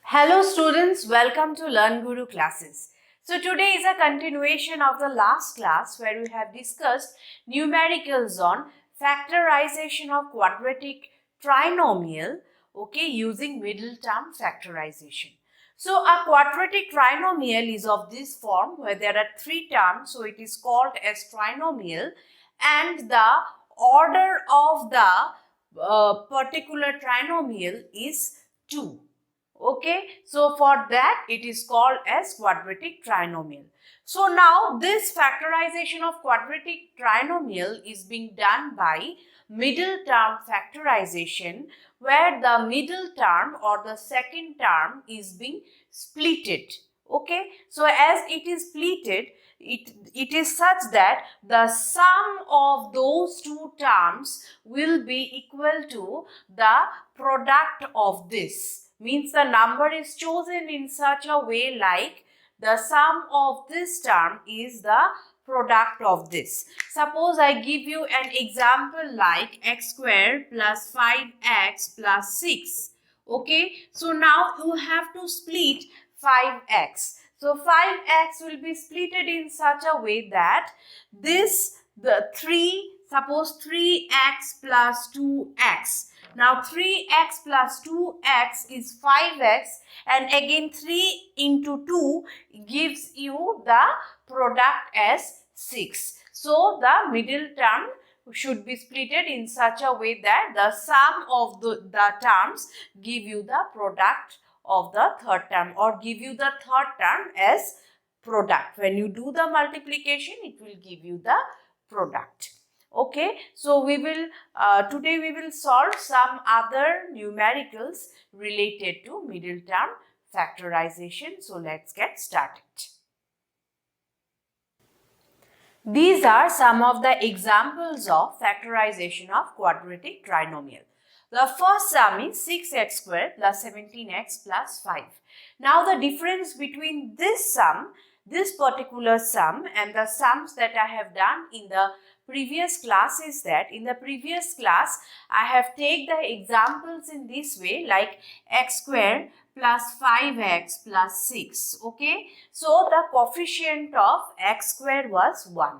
Hello students, welcome to LearnGuru Classes. So today is a continuation of the last class where we have discussed numericals on factorization of quadratic trinomial, using middle term factorization. So a quadratic trinomial is of this form where there are three terms, so it is called as trinomial, and the order of the particular trinomial is 2. Okay, so for that it is called as quadratic trinomial. So now this factorization of quadratic trinomial is being done by middle term factorization, where the middle term or the second term is being splitted. Okay, so as it is splitted, it is such that the sum of those two terms will be equal to the product of this. Means the number is chosen in such a way like the sum of this term is the product of this. Suppose I give you an example like x squared plus 5x plus 6. Okay, so now you have to split 5x. So 5x will be splitted in such a way that suppose 3x plus 2x. Now 3x plus 2x is 5x, and again 3 into 2 gives you the product as 6. So the middle term should be splitted in such a way that the sum of the terms give you the product of the third term, or give you the third term as product. When you do the multiplication, it will give you the product. Okay, so we will today we will solve some other numericals related to middle term factorization. So let's get started. These are some of the examples of factorization of quadratic trinomial. The first sum is 6x squared plus 17x plus 5. Now the difference between this particular sum and the sums that I have done in the previous class is that in the previous class I have taken the examples in this way, like x squared plus 5x plus 6. Okay, so the coefficient of x squared was 1.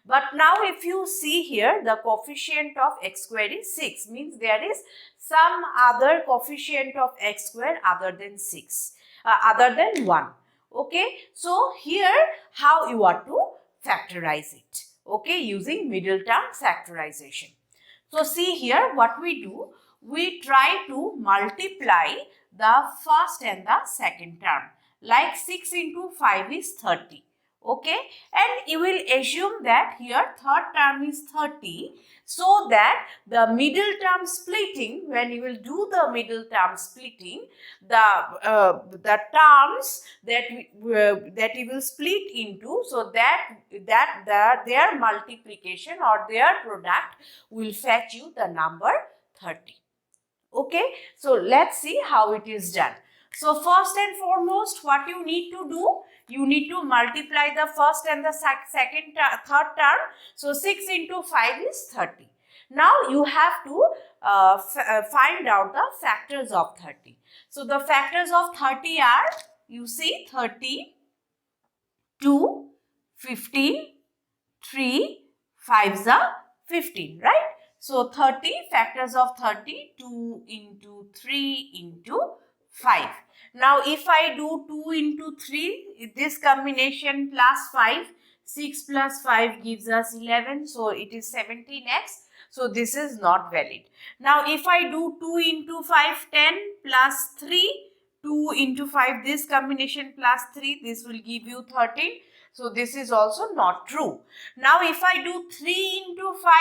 But now if you see here, the coefficient of x squared is 6, means there is some other coefficient of x squared other than 6, other than 1. Okay, so here how you are to factorize it, okay, using middle term factorization. So see here what we do, we try to multiply the first and the second term, like 6 into 5 is 30. Okay, and you will assume that here third term is 30, so that the middle term splitting, when you will do the middle term splitting, the terms that you will split into, so that their multiplication or their product will fetch you the number 30. Okay, so let's see how it is done. So first and foremost, what you need to do, you need to multiply the first and the third term. So 6 into 5 is 30. Now you have to find out the factors of 30. So the factors of 30 are, you see, 30, 2, 15, 3, 5 are 15, right? So 30, factors of 30, 2 into 3 into 5. Now if I do 2 into 3, this combination plus 5, 6 plus 5 gives us 11, so it is 17x. So this is not valid. Now if I do 2 into 5, 10 plus 3, 2 into 5, this combination plus 3, this will give you 13. So this is also not true. Now if I do 3 into 5,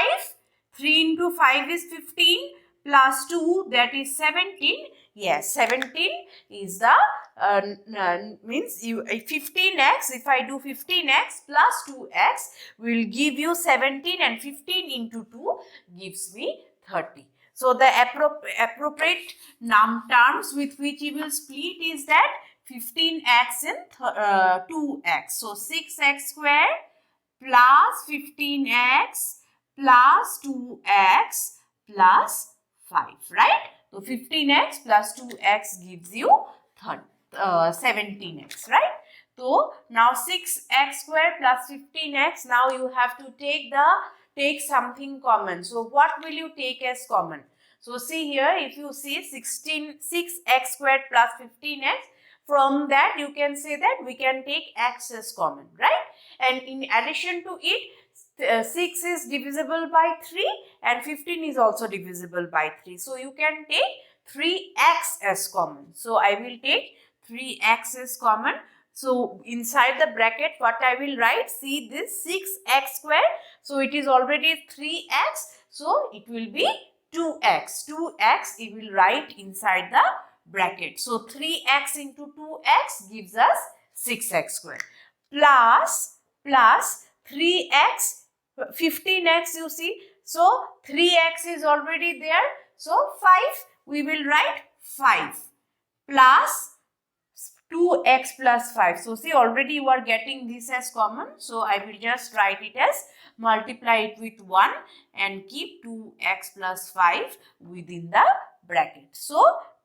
3 into 5 is 15 plus 2, that is 17. Yes, 17 is the means 15x. If I do 15x plus 2x will give you 17, and 15 into 2 gives me 30. So the appropriate terms with which you will split is that 15x and 2x. So 6x squared plus 15x plus 2x plus 5, right? So 15x plus 2x gives you 17x, right? So now 6x square plus 15x. Now you have to take something common. So what will you take as common? So see here, if you see 6x squared plus 15x, from that you can say that we can take x as common, right? And in addition to it, 6 is divisible by 3 and 15 is also divisible by 3. So you can take 3x as common. So I will take 3x as common. So inside the bracket what I will write, see this 6x square. So it is already 3x. So it will be 2x. 2x you will write inside the bracket. So 3x into 2x gives us 6x square. Plus 3x, 15x you see. So 3x is already there. So 5 we will write 5 plus 2x plus 5. So see, already you are getting this as common. So I will just write it as, multiply it with 1 and keep 2x plus 5 within the bracket. So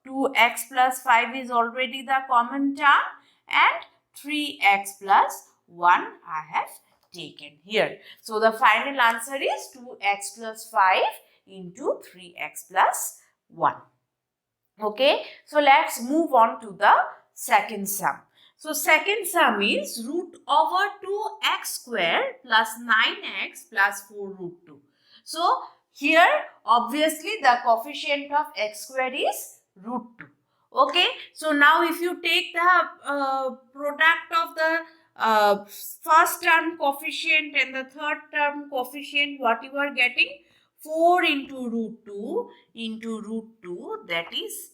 2x plus 5 is already the common term and 3x plus 1 I have taken here. So the final answer is 2x plus 5 into 3x plus 1. Okay, so let's move on to the second sum. So second sum is root over 2x square plus 9x plus 4 root 2. So here obviously the coefficient of x square is root 2. Okay, so now if you take the product of the first term coefficient and the third term coefficient, what you are getting? 4 into root 2 into root 2, that is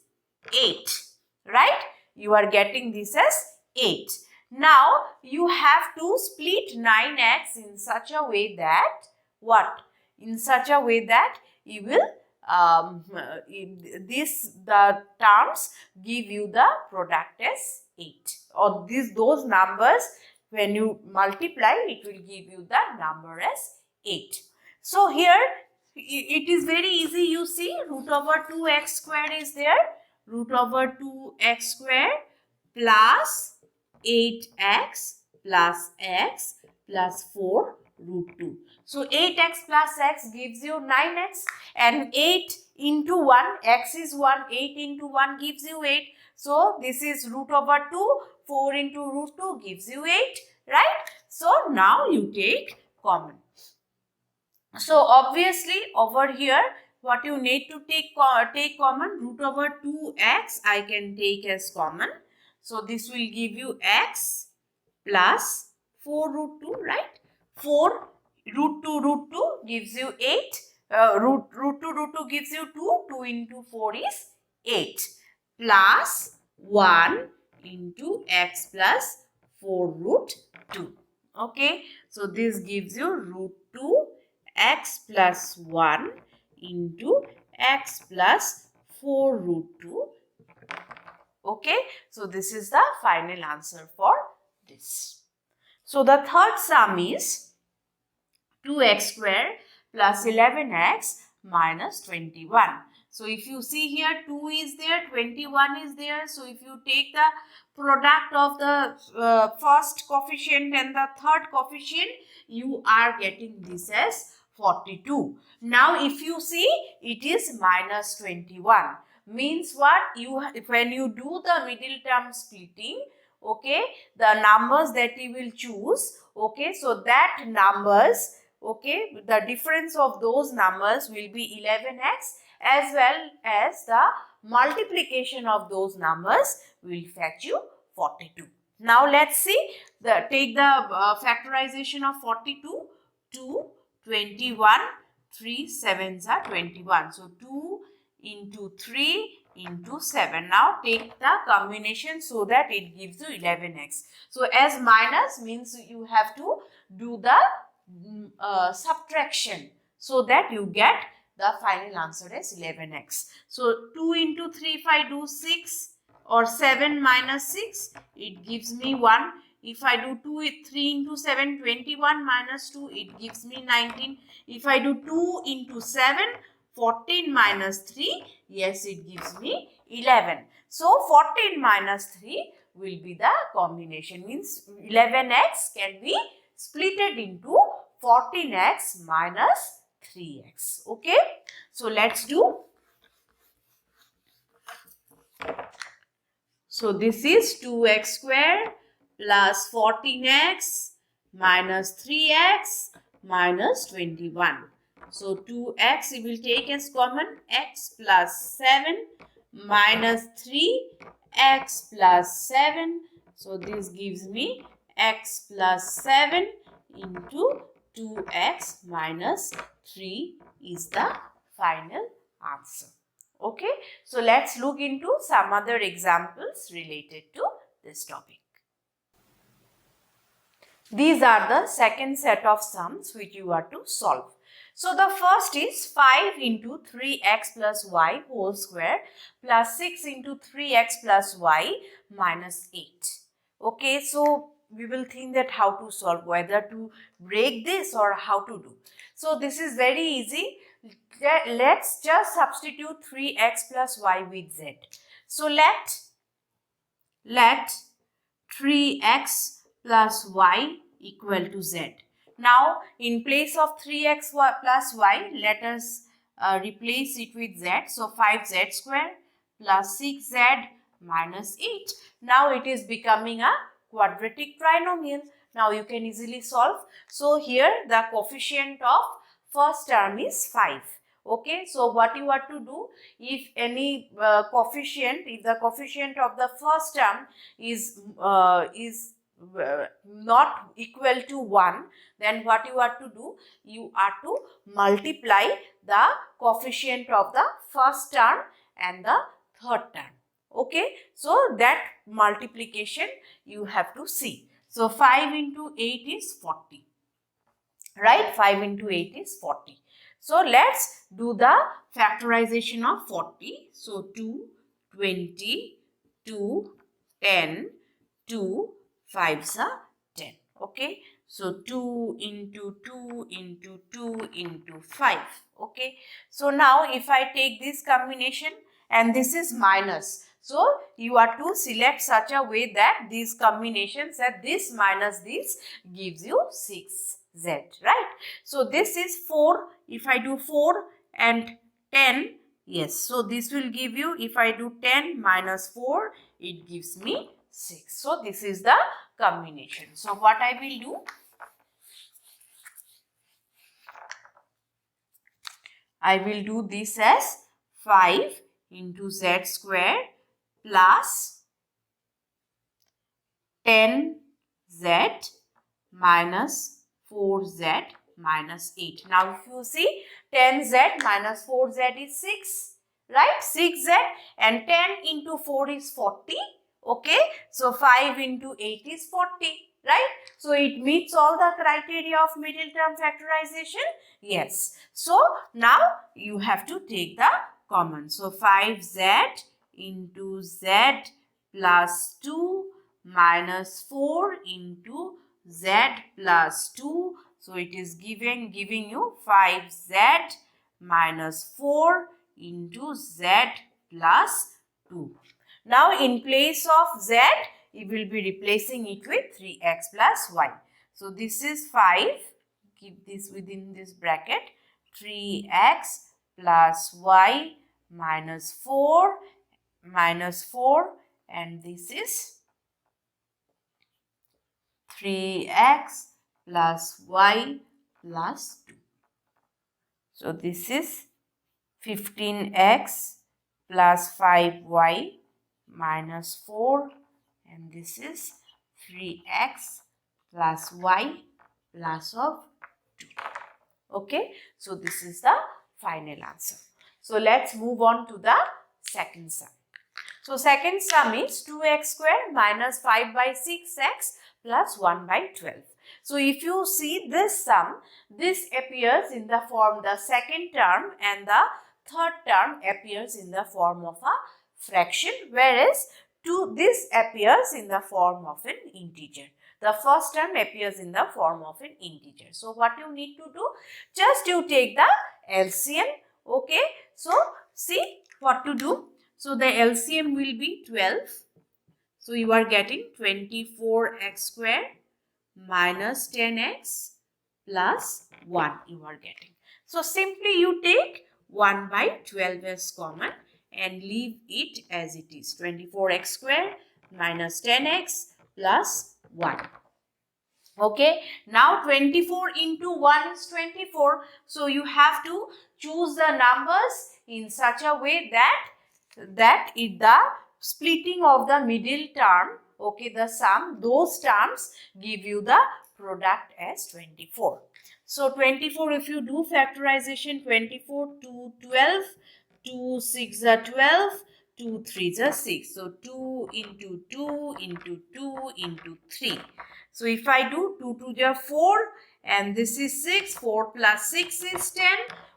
8, right? You are getting this as 8. Now you have to split 9x in such a way that what? In such a way that you will the terms give you the product as 8, or those numbers when you multiply it will give you the number as 8. So here it is very easy, you see, root over 2x square is there. Root over 2x square plus 8x plus x plus 4 root 2. So 8x plus x gives you 9x, and 8 into 1, x is 1, 8 into 1 gives you 8. So this is root over 2, 4 into root 2 gives you 8, right? So now you take common. So obviously over here what you need to take common, root over 2x I can take as common. So this will give you x plus 4 root 2, right? 4 root 2 gives you 8. Root 2 gives you 2. 2 into 4 is 8 plus 1 into x plus 4 root 2. Okay. So this gives you root 2 x plus 1 into x plus 4 root 2. Okay, so this is the final answer for this. So the third sum is 2x square plus 11x minus 21. So if you see here, 2 is there, 21 is there. So if you take the product of the first coefficient and the third coefficient, you are getting this as 42. Now if you see, it is minus 21. Means what? When you do the middle term splitting, okay, the numbers that you will choose, okay, so that numbers, okay, the difference of those numbers will be 11x, as well as the multiplication of those numbers will fetch you 42. Now let's see, take the factorization of 42. 2, 21, 3 7s are 21. So 2 into 3 into 7. Now take the combination so that it gives you 11x. So as minus means you have to do the subtraction so that you get the final answer as 11x. So 2 into 3, if I do 6 or 7 minus 6, it gives me 1. If I do 3 into 7, 21 minus 2, it gives me 19. If I do 2 into 7, 14 minus 3, yes, it gives me 11. So 14 minus 3 will be the combination, means 11x can be splitted into 14x minus 3x. Okay. So let's do. So this is 2x square plus 14x minus 3x minus 21. So 2x we will take as common, x plus 7 minus 3x plus 7. So this gives me x plus 7 into 2x minus 3 is the final answer. Okay, so let's look into some other examples related to this topic. These are the second set of sums which you are to solve. So the first is 5 into 3x plus y whole square plus 6 into 3x plus y minus 8. Okay, so we will think that how to solve, whether to break this or how to do. So this is very easy. Let's just substitute 3x plus y with z. So let 3x plus y equal to z. Now in place of 3x plus y, let us replace it with z. So 5z square plus 6z minus 8. Now it is becoming a quadratic trinomial. Now you can easily solve. So here the coefficient of first term is 5. Okay, so what you are to do, if any coefficient, if the coefficient of the first term is not equal to 1, then what you are to do, you are to multiply the coefficient of the first term and the third term. Okay, so that multiplication you have to see. So 5 into 8 is 40, right? 5 into 8 is 40. So let's do the factorization of 40. So 2, 20, 2, 10, 2, 5s are 10. Okay. So 2 into 2 into 2 into 5. Okay. So now if I take this combination and this is minus. So you are to select such a way that these combinations, that this minus this gives you 6z, right? So this is 4. If I do 4 and 10, yes, so this will give you, if I do 10 minus 4, it gives me 6. So this is the combination. So what I will do, I will do this as 5 into z square plus 10z minus 4z minus 8. Now if you see, 10z minus 4z is 6, right? 6z, and 10 into 4 is 40. Okay, so 5 into 8 is 40, right? So it meets all the criteria of middle term factorization. Yes. So now you have to take the common. So 5z into z plus 2 minus 4 into z plus 2. So it is giving you 5z minus 4 into z plus 2. Now in place of z, you will be replacing it with 3x plus y. So this is 5, keep this within this bracket, 3x plus y minus 4, and this is 3x plus y plus 2. So this is 15x plus 5y minus 4, and this is 3x plus y plus of 2. Okay, so this is the final answer. So let's move on to the second sum. So second sum is 2x square minus 5 by 6x plus 1 by 12. So if you see this sum, this appears in the form, the second term and the third term appears in the form of a fraction, whereas this appears in the form of an integer. The first term appears in the form of an integer. So what you need to do, just you take the LCM. Okay, so see what to do. So the LCM will be 12. So you are getting 24x square minus 10x plus 1 you are getting. So simply you take 1 by 12 as common and leave it as it is. 24x square minus 10x plus 1. Okay, now 24 into 1 is 24. So you have to choose the numbers in such a way that the splitting of the middle term, okay, the sum, those terms give you the product as 24. So 24, if you do factorization, 24 to 12, 2 6 are 12, 2 3 are 6. So 2 into 2 into 2 into 3. So if I do 2 to the 4 and this is 6, 4 plus 6 is 10.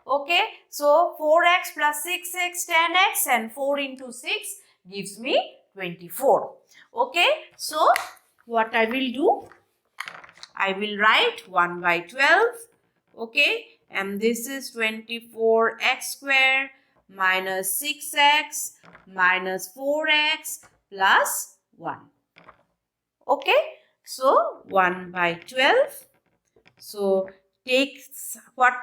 Okay, so 4x plus 6x, 10x and 4 into 6 gives me 24. Okay, so what I will do, I will write 1 by 12. Okay, and this is 24x square minus 6x minus 4x plus 1. Okay, so 1 by 12. So take what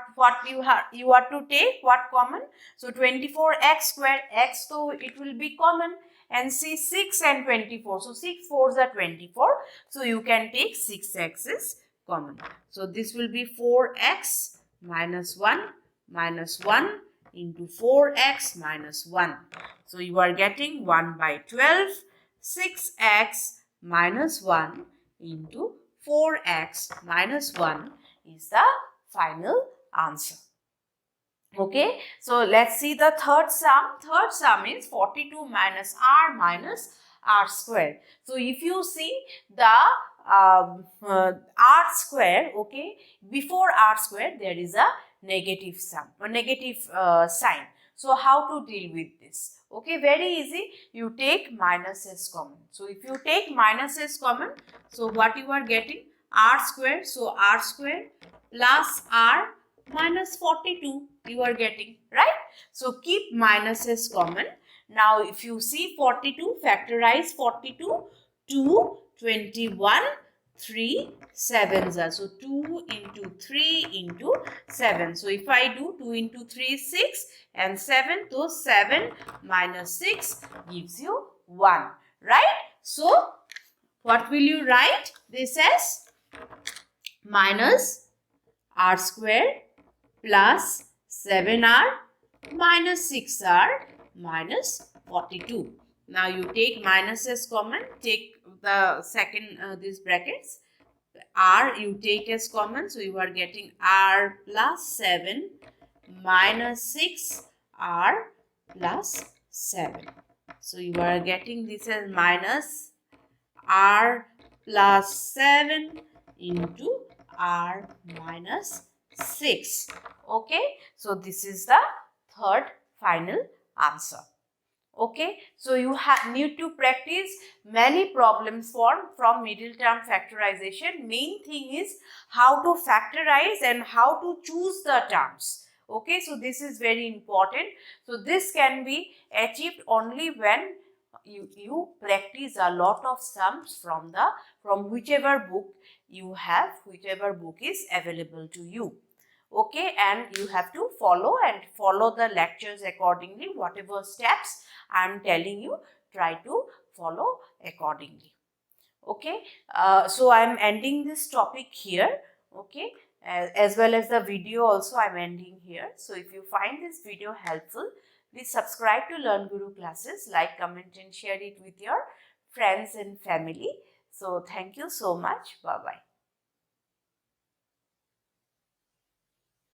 you are to take what common. So 24x square, x, so it will be common, and see 6 and 24. So 6 4s are 24. So you can take 6x is common. So this will be 4x minus 1 into 4x minus 1. So you are getting 1 by 12, 6x minus 1 into 4x minus 1 is the final answer. Okay, so let's see the third sum. Third sum is 42 minus r square. So if you see the r square, okay, before r square there is a negative sum or negative sign. So how to deal with this? Okay, very easy. You take minus s common. So if you take minus s common, so what you are getting? R square. So r square plus r minus 42 you are getting, right? So keep minus s common. Now if you see 42, factorize 42, 2, 21, 3, 7s are. So 2 into 3 into 7. So if I do 2 into 3 is 6 and 7, so 7 minus 6 gives you 1, right? So what will you write this as? Minus r square plus 7r minus 6r minus 42. Now you take minus s common, take the second these brackets, r you take as common, so you are getting r plus 7 minus 6 r plus 7. So you are getting this as minus r plus 7 into r minus 6. Okay, so this is the third final answer. Okay, so you need to practice many problems from middle term factorization. Main thing is how to factorize and how to choose the terms. Okay, so this is very important. So this can be achieved only when you practice a lot of sums from whichever book you have, whichever book is available to you. Okay, and you have to follow the lectures accordingly. Whatever steps I am telling you, try to follow accordingly. Okay, so I am ending this topic here. Okay, as well as the video also I am ending here. So if you find this video helpful, please subscribe to LearnGuru Classes, like, comment and share it with your friends and family. So thank you so much. Bye-bye.